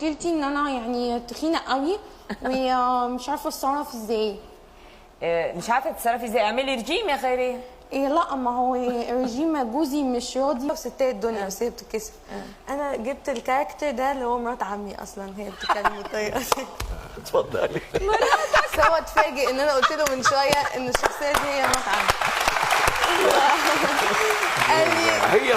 مشكلتي ان انا يعني تخينه قوي ومش عارفه اتصرف ازاي. مش عارفه تتصرفي ازاي؟ اعملي رجيم يا خيريه. إيه لا، ما هو رجيم جوزي مش راضي. ستات الدنيا بس هي بتتكسف. انا جبت الكاركتر ده اللي هو مرات عمي اصلا، هي بتتكلم بالطريقه دي. اتفضلي. بس هو اتفاجئ ان انا قلت له من شويه ان الشخصيه دي هي مرات عمي. قال لي هي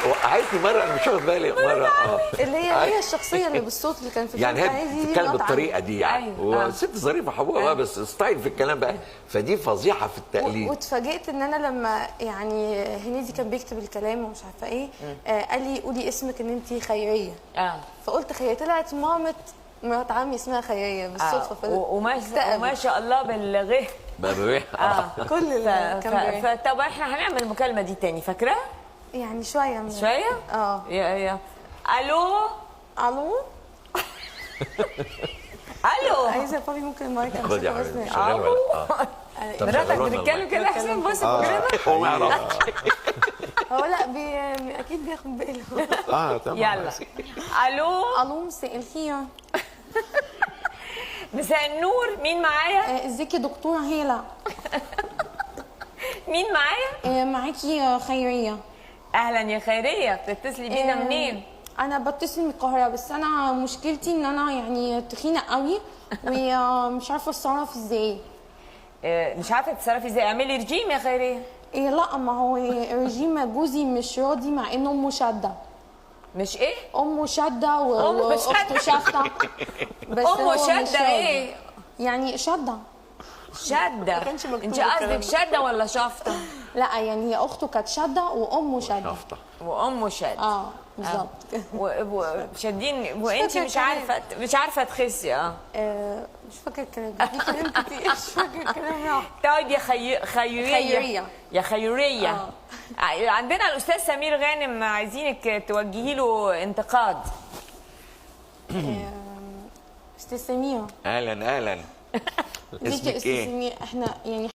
وقعتني مره، انا مش واخد بالي مره. اللي هي الشخصيه اللي بالصوت اللي كان في يعني هي بتتكلم بالطريقه دي يعني، أيوة. وست ظريفه حبوبه بس ستايل في الكلام بقى، فدي فظيعه في التقليد. واتفاجئت ان انا لما يعني هنيدي كان بيكتب الكلام ومش عارفه ايه، قال لي قولي اسمك ان انت خيريه. فقلت خيريه، طلعت مامه مرات عمي اسمها خيريه بالصدفه. وما شاء الله بالغه بابا. كل كان طب احنا هنعمل المكالمه دي تاني، فاكره؟ يعني شويه شويه. يا الو. الو. الو. عايزه بابي ممكن المايك خدي يا حبيبي. مراتك بتتكلم كده احسن. بص هو لا اكيد بياخد باله. طبعا. يلا. الو. مساء الخير. مساء النور، مين معايا؟ ازيك يا دكتوره هيلا؟ مين معايا؟ معاكي خيريه. اهلا يا خيريه، بتتصلي بينا منين؟ انا بتصل من القاهره، بس انا مشكلتي ان انا يعني تخينه قوي ومش عارفه اتصرف ازاي. مش عارفه تتصرفي ازاي؟ اعملي رجيم يا خيريه. لا، ما هو رجيم جوزي مش راضي مع انه امه شاده. مش ايه؟ امه شده واخته شافته. بس امه شده ايه؟ يعني شده. شده؟ انت قصدك شده ولا شافته؟ لا يعني هي اخته كانت شده وامه شده. وامه شد. بالظبط. شادين وانت مش عارفه تخسي. مش فاكره الكلام، في كلام كتير مش فاكره الكلام. طيب يا خيريه. يا خيريه. عندنا الاستاذ سمير غانم، عايزينك توجهي له انتقاد. استاذ سمير. اهلا. اسمك ايه؟ احنا يعني